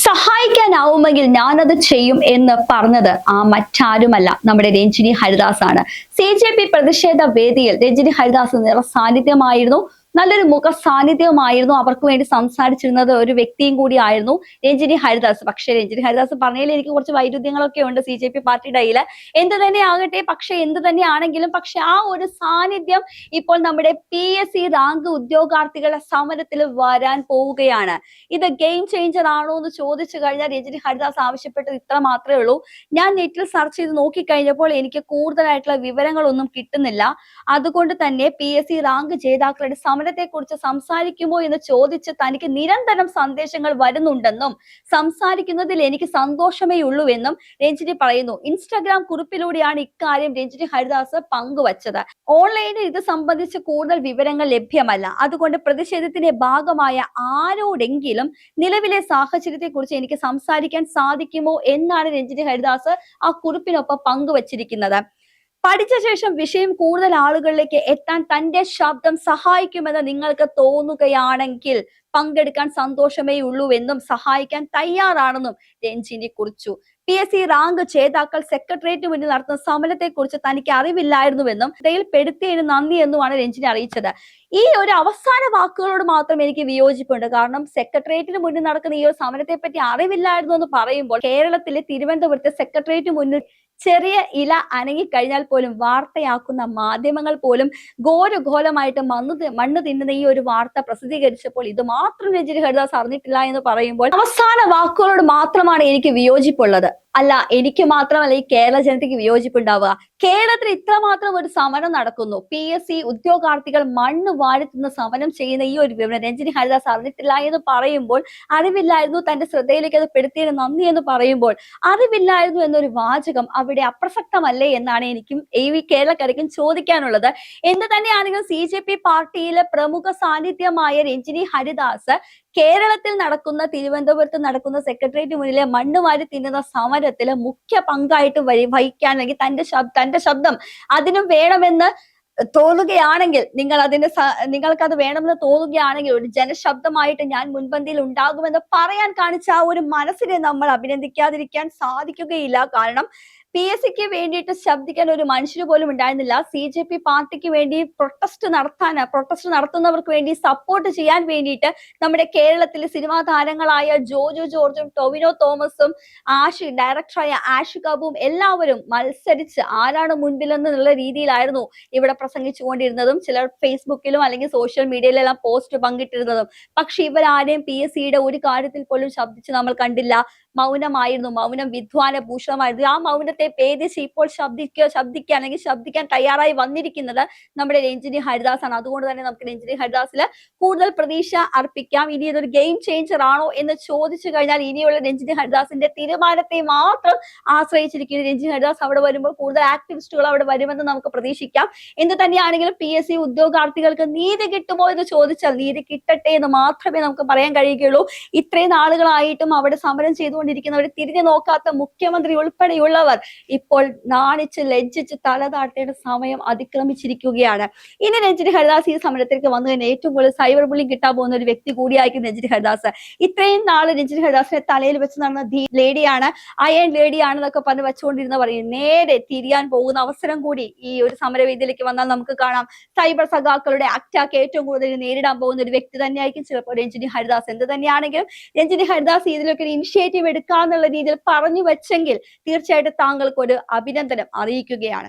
സഹായിക്കാനാവുമെങ്കിൽ ഞാനത് ചെയ്യും എന്ന് പറഞ്ഞത് മറ്റാരുമല്ല, നമ്മുടെ രഞ്ജിനി ഹരിദാസ് ആണ്. CJP പ്രതിഷേധ വേദിയിൽ രഞ്ജിനി ഹരിദാസ് നിറ സാന്നിധ്യമായിരുന്നു. നല്ലൊരു മുഖ സാന്നിധ്യമായിരുന്നു. അവർക്ക് വേണ്ടി സംസാരിച്ചിരുന്നത് ഒരു വ്യക്തിയും കൂടി ആയിരുന്നു രഞ്ജിനി ഹരിദാസ്. പക്ഷെ രഞ്ജിനി ഹരിദാസ് പറഞ്ഞതിൽ എനിക്ക് കുറച്ച് വൈരുദ്ധ്യങ്ങളൊക്കെ ഉണ്ട് CJP പാർട്ടിയുടെ ഇടയിൽ. എന്ത് തന്നെ ആകട്ടെ, പക്ഷെ എന്ത് തന്നെ ആണെങ്കിലും പക്ഷെ ആ ഒരു സാന്നിധ്യം ഇപ്പോൾ നമ്മുടെ PSC റാങ്ക് ഉദ്യോഗാർത്ഥികളുടെ സമരത്തിൽ വരാൻ പോവുകയാണ്. ഇത് ഗെയിം ചേഞ്ചർ ആണോ എന്ന് ചോദിച്ചു കഴിഞ്ഞാൽ രഞ്ജിനി ഹരിദാസ് ആവശ്യപ്പെട്ടത് ഇത്ര മാത്രമേ ഉള്ളൂ. ഞാൻ നെറ്റിൽ സെർച്ച് ചെയ്ത് നോക്കിക്കഴിഞ്ഞപ്പോൾ എനിക്ക് കൂടുതലായിട്ടുള്ള വിവരങ്ങളൊന്നും കിട്ടുന്നില്ല. അതുകൊണ്ട് തന്നെ PSC റാങ്ക് ജേതാക്കളുടെ സമരത്തെക്കുറിച്ച് സംസാരിക്കുമോ എന്ന് ചോദിച്ച് തനിക്ക് നിരന്തരം സന്ദേശങ്ങൾ വരുന്നുണ്ടെന്നും സംസാരിക്കുന്നതിൽ എനിക്ക് സന്തോഷമേ ഉള്ളൂ എന്നും രഞ്ജിനി പറയുന്നു. ഇൻസ്റ്റാഗ്രാം കുറിപ്പിലൂടെയാണ് ഇക്കാര്യം രഞ്ജിനി ഹരിദാസ് പങ്കുവച്ചത്. ഓൺലൈനിൽ ഇത് സംബന്ധിച്ച് കൂടുതൽ വിവരങ്ങൾ ലഭ്യമല്ല. അതുകൊണ്ട് പ്രതിഷേധത്തിന്റെ ഭാഗമായ ആരോടെങ്കിലും നിലവിലെ സാഹചര്യത്തെ കുറിച്ച് എനിക്ക് സംസാരിക്കാൻ സാധിക്കുമോ എന്നാണ് രഞ്ജിനി ഹരിദാസ് ആ കുറിപ്പിനൊപ്പം പങ്കുവച്ചിരിക്കുന്നത്. പഠിച്ച ശേഷം വിഷയം കൂടുതൽ ആളുകളിലേക്ക് എത്താൻ തന്റെ ശബ്ദം സഹായിക്കുമെന്ന് നിങ്ങൾക്ക് തോന്നുകയാണെങ്കിൽ പങ്കെടുക്കാൻ സന്തോഷമേ ഉള്ളൂ എന്നും സഹായിക്കാൻ തയ്യാറാണെന്നും രഞ്ജിനി കുറിച്ചു. PSC റാങ്ക് ജേതാക്കൾ സെക്രട്ടേറിയറ്റ് മുന്നിൽ നടത്തുന്ന സമരത്തെക്കുറിച്ച് തനിക്ക് അറിവില്ലായിരുന്നുവെന്നും പെടുത്തിയതിന് നന്ദി എന്നുമാണ് രഞ്ജിനി അറിയിച്ചത്. ഈ ഒരു അവസാന വാക്കുകളോട് മാത്രം എനിക്ക് വിയോജിപ്പുണ്ട്. കാരണം സെക്രട്ടേറിയറ്റിന് മുന്നിൽ നടക്കുന്ന ഈ ഒരു സമരത്തെ പറ്റി അറിവില്ലായിരുന്നു എന്ന് പറയുമ്പോൾ കേരളത്തിലെ തിരുവനന്തപുരത്തെ സെക്രട്ടേറിയറ്റ് മുന്നിൽ ചെറിയ ഇല അനങ്ങിക്കഴിഞ്ഞാൽ പോലും വാർത്തയാക്കുന്ന മാധ്യമങ്ങൾ പോലും ഘോരഘോലമായിട്ട് മണ്ണ് തിന്നുന്ന ഈ ഒരു വാർത്ത പ്രസിദ്ധീകരിച്ചപ്പോൾ ഇത് മാത്രം രഞ്ജിനി ഹരിദാസ് അറിഞ്ഞിട്ടില്ല എന്ന് പറയുമ്പോൾ അവസാന വാക്കുകളോട് മാത്രമാണ് എനിക്ക് വിയോജിപ്പുള്ളത്. അല്ല, എനിക്ക് മാത്രമല്ല, ഈ കേരള ജനതയ്ക്ക് വിയോജിപ്പുണ്ടാവുക. കേരളത്തിൽ ഇത്രമാത്രം ഒരു സമരം നടക്കുന്നു. PSC ഉദ്യോഗാർത്ഥികൾ മണ്ണ് വാഴ്ത്തുന്ന സമരം ചെയ്യുന്ന ഈ ഒരു വിവരം രഞ്ജിനി ഹരിദാസ് അറിഞ്ഞിട്ടില്ല എന്ന് പറയുമ്പോൾ, അറിവില്ലായിരുന്നു, തന്റെ ശ്രദ്ധയിലേക്ക് അത് പെടുത്തിയതിന് നന്ദി എന്ന് പറയുമ്പോൾ അറിവില്ലായിരുന്നു എന്നൊരു വാചകം അവിടെ അപ്രസക്തമല്ലേ എന്നാണ് എനിക്കും ഈ കേരളക്കരയ്ക്കും ചോദിക്കാനുള്ളത്. എന്ത് തന്നെയാണെങ്കിലും CJP പാർട്ടിയിലെ പ്രമുഖ സാന്നിധ്യമായ രഞ്ജിനി ഹരിദാസ് കേരളത്തിൽ നടക്കുന്ന, തിരുവനന്തപുരത്ത് നടക്കുന്ന സെക്രട്ടേറിയറ്റ് മുന്നിലെ മണ്ണ് വാരി തിന്നുന്ന സമരത്തില് മുഖ്യ പങ്കായിട്ട് വഹിക്കാൻ, അല്ലെങ്കിൽ തന്റെ ശബ്ദം അതിനും വേണമെന്ന് തോന്നുകയാണെങ്കിൽ, നിങ്ങൾക്കത് വേണമെന്ന് തോന്നുകയാണെങ്കിൽ ഒരു ജനശബ്ദമായിട്ട് ഞാൻ മുൻപന്തിയിൽ ഉണ്ടാകുമെന്ന് പറയാൻ കാണിച്ച ആ ഒരു മനസ്സിനെ നമ്മൾ അഭിനന്ദിക്കാതിരിക്കാൻ സാധിക്കുകയില്ല. കാരണം PSCക്ക് വേണ്ടിയിട്ട് ശബ്ദിക്കാൻ ഒരു മനുഷ്യന് പോലും ഉണ്ടായിരുന്നില്ല. CJP പാർട്ടിക്ക് വേണ്ടി പ്രൊട്ടസ്റ്റ് നടത്തുന്നവർക്ക് വേണ്ടി സപ്പോർട്ട് ചെയ്യാൻ വേണ്ടിയിട്ട് നമ്മുടെ കേരളത്തിലെ സിനിമാ താരങ്ങളായ ജോജു ജോർജും ടൊവിനോ തോമസും ഡയറക്ടറായ ആഷിഖാബും എല്ലാവരും മത്സരിച്ച് ആരാണ് മുൻപിലെന്നുള്ള രീതിയിലായിരുന്നു ഇവിടെ പ്രസംഗിച്ചുകൊണ്ടിരുന്നതും ചിലർ ഫേസ്ബുക്കിലും അല്ലെങ്കിൽ സോഷ്യൽ മീഡിയയിലെല്ലാം പോസ്റ്റ് പങ്കിട്ടിരുന്നതും. പക്ഷെ ഇവരാരെയും PSCയുടെ ഒരു കാര്യത്തിൽ പോലും ശബ്ദിച്ച് നമ്മൾ കണ്ടില്ല. മൗനമായിരുന്നു. മൗനം വിദ്വാന ഭൂഷണമായിരുന്നു. ആ മൗനത്തെ ഭേദിച്ച് ഇപ്പോൾ ശബ്ദിക്കാൻ തയ്യാറായി വന്നിരിക്കുന്നത് നമ്മുടെ രഞ്ജിനി ഹരിദാസ് ആണ്. അതുകൊണ്ട് തന്നെ നമുക്ക് രഞ്ജിനി ഹരിദാസിൽ കൂടുതൽ പ്രതീക്ഷ അർപ്പിക്കാം. ഇനി ഇതൊരു ഗെയിം ചേഞ്ചർ ആണോ എന്ന് ചോദിച്ചു കഴിഞ്ഞാൽ ഇനിയുള്ള രഞ്ജിനി ഹരിദാസിന്റെ തീരുമാനത്തെ മാത്രം ആശ്രയിച്ചിരിക്കുന്നു. രഞ്ജിനി ഹരിദാസ് അവിടെ വരുമ്പോൾ കൂടുതൽ ആക്ടിവിസ്റ്റുകൾ അവിടെ വരുമെന്ന് നമുക്ക് പ്രതീക്ഷിക്കാം. എന്ത് തന്നെയാണെങ്കിലും PSC ഉദ്യോഗാർത്ഥികൾക്ക് നീതി കിട്ടുമോ എന്ന് ചോദിച്ചാൽ നീതി കിട്ടട്ടെ എന്ന് മാത്രമേ നമുക്ക് പറയാൻ കഴിയുകയുള്ളൂ. ഇത്രയും നാളുകളായിട്ടും അവിടെ സമരം ചെയ്തുകൊണ്ടിരിക്കുന്നവർ, തിരിഞ്ഞു നോക്കാത്ത മുഖ്യമന്ത്രി ഉൾപ്പെടെയുള്ളവർ ഇപ്പോൾ നാണിച്ച് ലജ്ജിച്ച് തല താഴ്ത്തേണ്ട സമയം അതിക്രമിച്ചിരിക്കുകയാണ്. ഇനി രഞ്ജിനി ഹരിദാസ് ഈ സമരത്തിലേക്ക് വന്നു കഴിഞ്ഞാൽ ഏറ്റവും കൂടുതൽ സൈബർ ബുള്ളിങ് കിട്ടാൻ പോകുന്ന ഒരു വ്യക്തി കൂടിയായിരിക്കും രഞ്ജിനി ഹരിദാസ്. ഇത്രയും നാള് രഞ്ജിനി ഹരിദാസിനെ തലയിൽ വെച്ച് നടന്ന ലേഡിയാണ്, അയൺ ലേഡിയാണെന്നൊക്കെ പറഞ്ഞ് വെച്ചുകൊണ്ടിരുന്ന പറയും നേരെ തിരിയാൻ പോകുന്ന അവസരം കൂടി ഈ ഒരു സമരവേദിയിലേക്ക് വന്നാൽ നമുക്ക് കാണാം. സൈബർ സഖാക്കളുടെ അറ്റാക്ക് ഏറ്റവും കൂടുതൽ നേരിടാൻ പോകുന്ന ഒരു വ്യക്തി തന്നെയായിരിക്കും ചിലപ്പോൾ രഞ്ജിനി ഹരിദാസ്. എന്ത് തന്നെയാണെങ്കിലും രഞ്ജിനി ഹരിദാസ് ഇതിലൊക്കെ ഒരു ഇനിഷ്യേറ്റീവ് എടുക്കാന്നുള്ള രീതിയിൽ പറഞ്ഞു വെച്ചെങ്കിൽ തീർച്ചയായിട്ടും താങ്കൾക്ക് ഒരു അഭിനന്ദനം അറിയിക്കുകയാണ്.